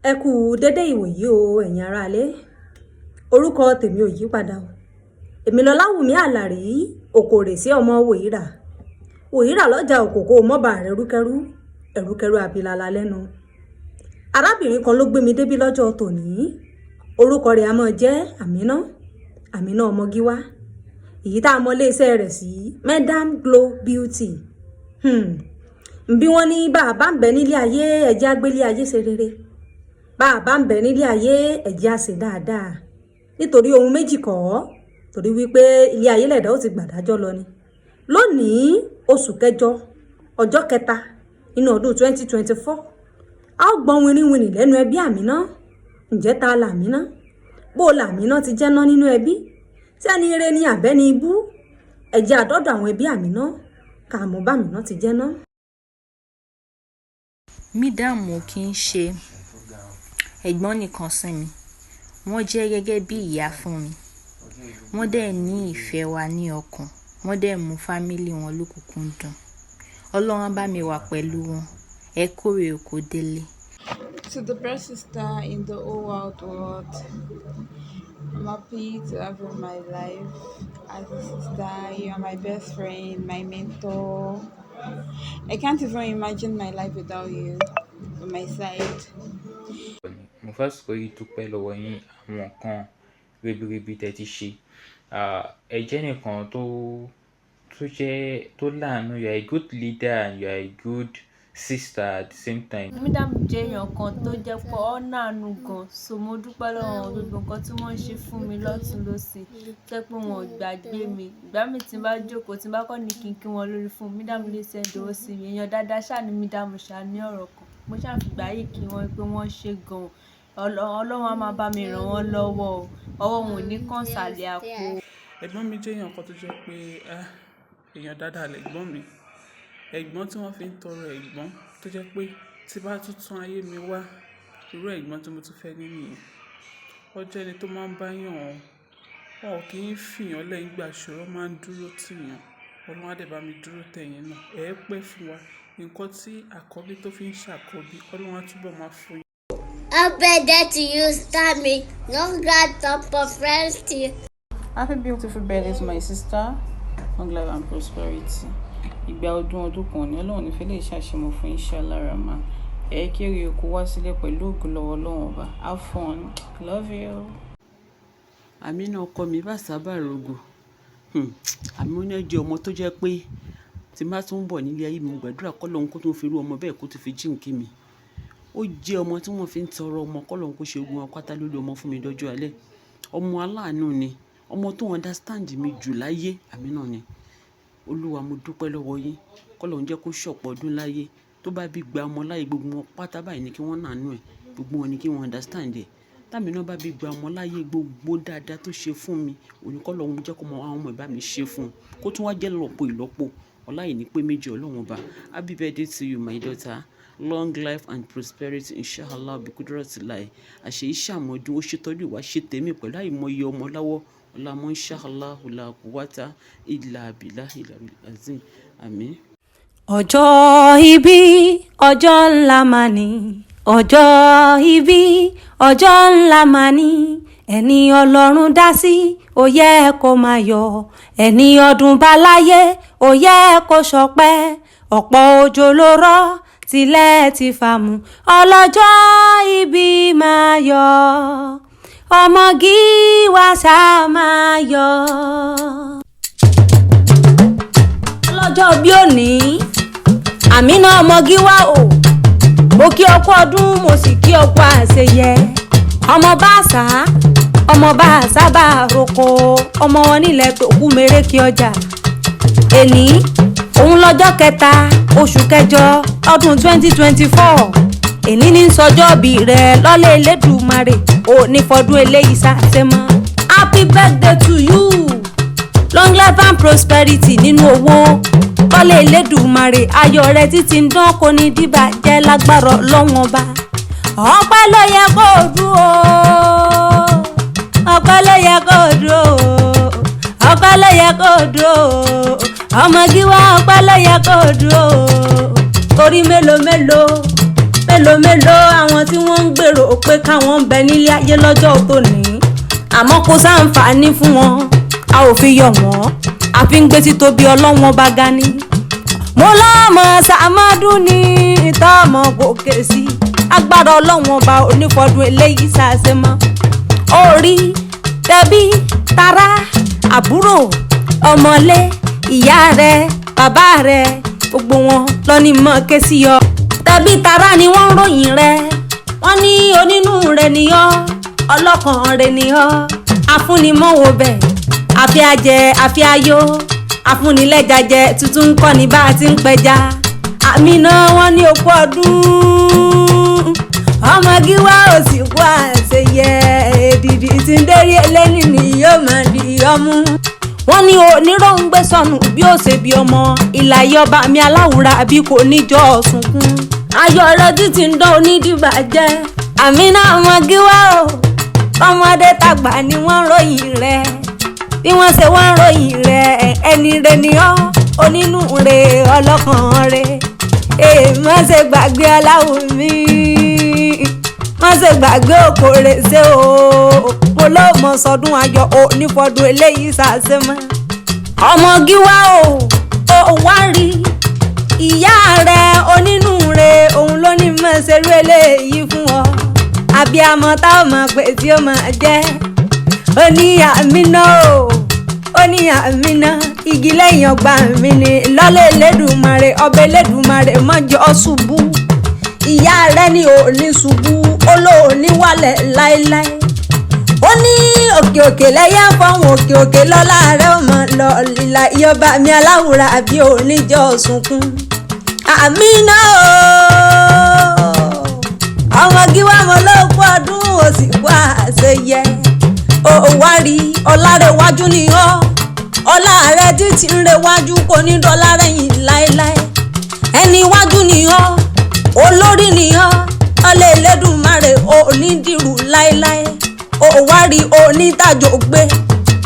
Ẹ kú dédé ìwòyí o ẹ̀yin aráalé. Orúkọ tèmi ò yí padà o. Èmi Lọláwùmí Àlàrí Òkòrè sí ọmọ Wòyírà lọ́jà òkòkò mọ́bà rẹ̀ ẹ̀rúkẹrú àbílàlà lẹ́nu. Arábìnrin kan ló gbé mi débí lọ́jọ́ tòní. Orúkọ rẹ̀ a máa jẹ́ Àmínà ọmọ Gíwá. Èyí tá a mọ iléeṣẹ́ rẹ̀ sí Madam Glow Beauty. Bí wọ́n ní bàbá ń bẹ nílé ayé ẹ̀jẹ̀ agbélé ayé ṣe rere. Bàbá ń bẹ nílé ayé ẹ̀jẹ̀ á ṣe dáadáa. Nítorí ohun méjì kọ́, torí wípé ilé ayé lẹ̀dá ó ti gbàdájọ́ lọ ni. Lónìí oṣù kẹjọ ọjọ́ kẹta nínú ọdún 2024 a ó gbọ́n wìnrìnwìnrìn lẹ́nu ẹbí Àmínà. Ǹjẹ́ ta làmínà? Bó làmínà ti jẹ́ ná nínú ẹbí? Tí ẹni ire ni àbẹ́ni ibú? Ẹ̀jẹ̀ àdọ́dọ̀ àwọn ẹbí Àmínà ká mọ̀ bá Àmínà ti jẹ́ ná. Mídàmù kì í ṣe ẹ̀gbọ́n nìkan sí mi, wọ́n jẹ́ gẹ́gẹ́ bí ìyá fún mi. Wọ́n dẹ̀ ní ìfẹ́ wa ní ọkàn, wọ́n dẹ̀ mú fámílì wọn lókùnkúndùn. Ọlọ́run bá mi wà pẹ̀lú wọn, ẹ kórè oko délé. To the best sister in the whole wide world, I'm happy to have you in my life. As a sister, you are my best friend, my mentor. I can't even imagine my life without you on my side. Mo fẹ́ sọ yìí dúpẹ́ lọ́wọ́ yín àwọn nǹkan ribiribi tẹ́ ti ṣe. Ẹ jẹ́ nìkan tó láàánú. You are a good leader and you are a good sister at the same time. Mídàmù jẹ́ èèyàn kan tó jẹ́ pé ó nàánú gan, so mo dúpẹ́ lọ́wọ́ gbogbo nǹkan tí wọ́n ń ṣe fún mi lọ́tùn lósì, jẹ́ pé wọn ò gbàgbé mi. Ìgbà mi tí n bá jókòó tí n bá kọ́ ní kí wọ́n lórí fún mi, Mídàmù lè send owó sí mi. Èèyàn dáadáa ṣáà ni Mídàmù ṣáà ní ọ̀rọ̀ kan. Mo ṣáà fi gbà yìí kí wọ́n pé wọ́n ṣe gan. Ọlọ́run á máa bá mi ràn wọ́n lọ́wọ́ o. Ọwọ́ wọn ò ní kàn sàlẹ̀ àpò. Ẹ̀gbọ́n mi jẹ́ èèyàn kan tó jẹ́ pé èèyàn dáadáa lẹ̀gbọ́n mi. Ẹ̀gbọ́n tí wọ́n fi ń tọrọ ẹ̀gbọ́n tó jẹ́ pé tí bá tún ayé mi wá, irú ẹ̀gbọ́n tí mo tún fẹ́ ní nìyẹn. Ó jẹ́ ẹni tó máa ń bá yàn wọn kì í fìyàn lẹ́yìn ìgbà ṣòro, máa ń dúró tìyàn. Ọlọ́run á dẹ̀ bá mi dúró tẹ̀yìn náà. Ẹ pẹ́ fún wa. Nǹkan tí àkọ́bí tó fi ń ṣàkọ́bí, Ọlọ́run á túbọ̀ máa fún yín. Happy birthday to you, Sammy. Long life and prosperity. Happy beautiful birthday to my sister. Long life and prosperity. Ìgbà ọdún kan ni Ọlọ́run nífẹ̀ẹ́ lè ṣàṣemọ fún inshallah rahman. Ẹ kéré oko wá sílẹ̀ pẹ̀lú ògo lọ́wọ́ Ọlọ́run ọba. Have fun. Love you. Àmínà ọkọ mi bá sábà rògò. Àmínà jẹ́ ọmọ tó jẹ́ pé tí má tún bọ̀ nílé ayé mi, mo gbàdúrà k'Ọlọ́run kó tó fi irú ọmọ bẹ́ẹ̀ kó tó fi jíǹkí mi. Ó jẹ́ ọmọ tí wọ́n fi ń tọrọ ọmọ k'Ọlọ́run kó ṣe ogun apáta lórí ọmọ fún mi dọ́jọ́ alẹ́. Ọmọ aláàánú ni, ọmọ tó understand mi jù láyé. Àmínà ni. Olúwa mo dúpẹ́ lọ́wọ́ yín, k'Ọlọ́run jẹ́ kó ṣọ̀pọ̀ ọdún láyé. Tó bá bí gba ọmọ láyé, gbogbo wọn pátá báyìí ni kí wọ́n nàánú ẹ̀, gbogbo wọn ni kí wọ́n understand ẹ̀. T'Àmínà bá bí gba ọmọ láyé, gbogbo dáadáa tó ṣe fún mi, òní k'Ọlọ́run jẹ́ kó mọ àwọn ọmọ ìbá mi ṣe fún un, kó tún wá jẹ́ ìlọ́po ọláyìí ní pé méjì Ọlọ́run ọba. Happy birthday to you my daughter. Long life and prosperity inshallah bi kudratillah. Àṣẹ ìṣàmọ̀dún ó ṣètọ́jú ìwà ṣe tèmi pẹ̀lú àìmọye ọmọ láwọ́. Ọlámọ inshallah la quwwata illa billahi al-azim. Àmín. Ọjọ́ ìbí ọjọ́ ńlá mà ní. Ọjọ́ ìbí ọjọ́ ńlá mà ní. Ẹni Ọlọ́run dá sí ó yẹ kó máa yọ̀. Ẹni ọdún bá láyé ó yẹ kó ṣọpẹ́. Ọ̀pọ̀ òjò ló rọ̀ tilẹ̀ ti fàmù. Ọlọ́jọ́ ìbí máa yọ̀. Ọmọ Gíwá ṣá máa yọ̀. Ọlọ́jọ́ bí òní Àmínà ọmọ Gíwá o. Mo kí ọkọ ọdún, mo sì kí ọkọ àṣeyẹ. Ọmọ bá àṣà bá roko. Ọmọ wọn nílẹ̀ tó kú mèrè kí ọjà. Èní òun lọ́jọ́ kẹta oṣù kẹjọ ọdún 2024. Èní ní sọjọ́ bí rẹ̀ lọ́lẹ̀ Elédùmarè. Ò ní fọdún eléyìí ṣàṣemọ́. Happy birthday to you. Long life and prosperity nínú owó. Lọ́lẹ̀ Elédùmarè ayọ̀ rẹ̀ títí ń dán kò ní dìbàjẹ́ lágbára Ọlọ́run ọba. Ọpẹ́ ló yẹ kó dúró. Ọpẹ́ ló yẹ kó dúró. Ọpẹ́ ló yẹ kó dúró. Ọmọ Gíwá ọpẹ́ ló yẹ kó dúró. Torí mélòó mélòó àwọn tí wọ́n ń gbèrò pé káwọn ń bẹ nílé ayé lọ́jọ́ tòní àmọ́ kò sáǹfààní fún wọn a ò fi yọ̀ wọ́n a fi ń gbé títóbi Ọlọ́run Ọba ga ni. mo lọ́mọ sàmọ́dún ní ìtọ́mọ gòkè sí agbára Ọlọ́run Ọba onífọdún eléyìí ṣàṣẹ mọ́ orí tẹbí tará àbúrò ọmọlé ìyá rẹ bàbá rẹ gbogbo wọn lọ ní mọ́ ké sí ọ tẹbí tará ni wọ́n ń ròyìn rẹ wọ́n ní onínúure ni ọ́ ọlọ́kàn rẹ ni ọ́ afúnimọ́wò bẹ̀ àfi ajẹ àfi ayọ̀ afúnilẹ́jàjẹ tuntun ń kọ́ ní bá a ti ń pẹja àmì náà wọ́n ní okú ọdún ọmọ gíwá òsì kú àṣeyẹ èdìdì tí ń dérí eléni ni yóò máa di ọmú. wọ́n ní oníròǹgbé sọnù bí ó ṣe bí ọmọ ìlà ìyọba mi aláwùrà bí kò níjọ ọ̀sùnkún ayọ̀ rẹ títí ń dán onídìbàjẹ́ àmì náà ọmọ gíwá o ọmọdé tàgbà ni wọ́n ròyìn rẹ bí wọ́n ṣe wọ́n ròyìn rẹ ẹni rẹ ni ọ́ onínúure ọlọ́kàn rẹ má ṣe gbàgbé Ọláwùmí má ṣe gbàgbé Òkòrè ṣe o mo ló mọ sọdún ayọ̀ o nífọdún eléyìí ṣàṣẹ mọ́ ọmọ gíwá o wá rí ìyá rẹ onínúure òun ló ní mọ̀ ṣerú eléyìí fún ọ abiyamọ táwọn mọ̀ pé tí ó máa jẹ́ oníyàmínà igi lẹ́yìn ọgbà mi ni lọ́lẹ̀ Elédùmarè ọbẹ̀ Elédùmarè mọ́jọ́ ṣubú ìyá rẹ ní òní ṣubú olóòní wálẹ̀ láéláé ó ní òkè òkè lẹ́yìn fọ́hùn òkè òkè lọ́lá rẹ ó mọ̀ lọ lílà ìyọba mi aláwùrà àbí oníjọ́ sunkún àmínà ọmọ gíwá mọ́ ló kú ọdún òsì wá àṣeyẹ ó wá rí ọlárẹ̀wájú ni ọ́ ọlá rẹ títí ń rẹwájú kò ní dọ́là rẹ̀yìn láéláé ẹni iwájú ni ọ́ olórí ni ọ́ ọlẹ́ Elédùmarè onídìrú láéláé ó wá rí onítàjò gbé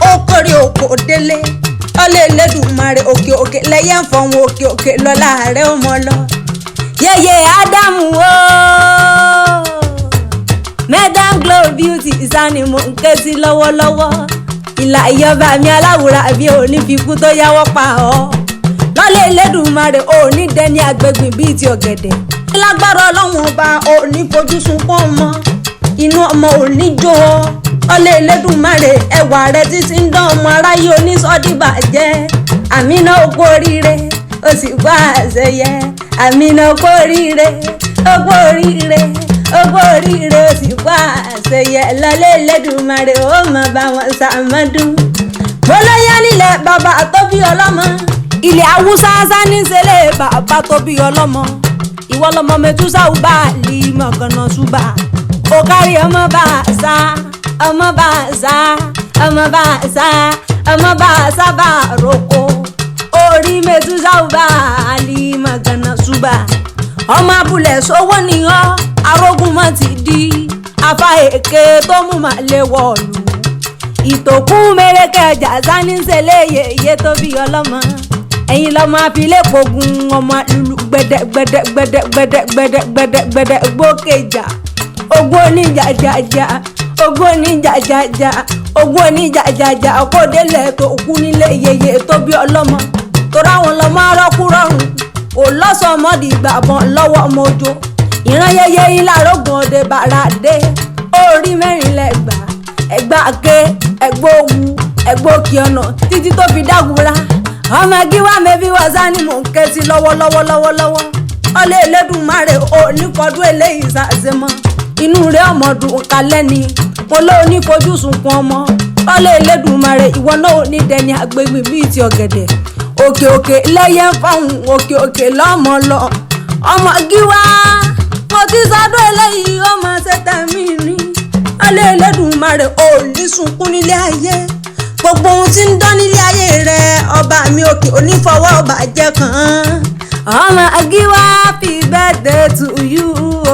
ó kórè òkò délé ọlẹ́ Elédùmarè òkè òkè lẹ́yẹ ń fọ̀hún òkè òkè lọ́lá rẹ̀ ó mọ́ lọ yeye Ádámù ooo. Madam Glow Beauty ìsáni mò ń ké sí lọ́wọ́lọ́wọ́ ìlà ìyọba mi aláwùrà bí òní fi kú tó yáwọ́ pa ọ́ lọ́lẹ̀ Elédùmarè òní dẹni agbègbè bíi ti ọ̀gẹ̀dẹ̀ lágbára Ọlọ́run Ọba òní fojú sunkún ọmọ inú ọmọ òní jó ọ lọ́lẹ̀ Elédùmarè ẹwà rẹ títí ń dán ọmọ aráyé onísọdíbàjẹ́ àmínà okú oríire ó sì wá àṣeyẹ àmínà okú oríire okú oríire ogún oríire ó sì wá àṣeyẹ lọ́lẹ̀ Elédùmarè ó mọ̀ bá wọn ṣàmọ́dún. bọ́lọ́yá nílẹ̀ bàbá tó bí ọlọ́mọ ilẹ̀ Haúsá sani ṣẹlẹ̀ bàbá tó bí ọlọ́mọ ìwọ lọmọ mẹtúsà ọba lì mọ̀gànnà ṣùgbà ó kárí ọmọ bá a sá ọmọ bá a sá ọmọ bá a sá ọmọ bá a sá bá a roko orí mẹtúsà ọba lì mọ̀gànnà ṣùgbà ọmọ abúlé sówó nìyàn arógun mọ́ ti di afá èké tó mú màlẹ́ wọ̀lú Itoku mẹ́rẹ́kẹ́ ọjà sani ṣẹlẹ̀ yeye tó bí ọlọ́mọ ẹ̀yin lọ́mọ àfilẹ̀ pogun ọmọ lulu gbẹdẹgbẹdẹgbẹdẹgbẹdẹgbẹdẹgbẹdẹ gbókèjà ogún oníjàjàjà ogún oníjàjàjà ogún oníjàjàjà ọkọ̀délẹ̀ tó kú nílé yeye tó bí ọlọ́mọ tó ráwọn lọ́mọ arọ́kú rọrùn ò lọ́sọ̀mọ́dì gbàbọ̀n lọ́wọ́ mọ́jọ́ ìran yẹyẹ ilé arógun òde bàràdé orí mẹ́rin lẹ́gbà ẹgbà ké ẹgbà òwú ẹgbà òkè ọ̀nà títí tó fi dágúra ọmọ gíwá mẹ́bí wá sani mò ń ké sí lọ́wọ́lọ́wọ́ ọlẹ́ Elédùmarè onífọdún eléyìí ṣàṣemọ́ inú rẹ̀ ọmọdún kalẹ́ ni mo ló ní fojú sunkún ọmọ ọlẹ́ Elédùmarè ìwọ náà ò ní dẹni agbègbè bíi ti ọ̀gẹ̀dẹ̀ òkè òkè lẹ́yẹ ń fọ̀hún òkè òkè lọ́mọ lọ ọmọ gíwá mo ti sọdún eléyìí ó máa ṣe tẹ̀mí ni ọlẹ́ Elédùmarè ò ní sunkún nílé ayé gbogbo ohun tí ń dán nílé ayé rẹ ọba mi òkè onífọwọ́ bàjẹ́ kan ọmọ gíwá happy birthday to you o.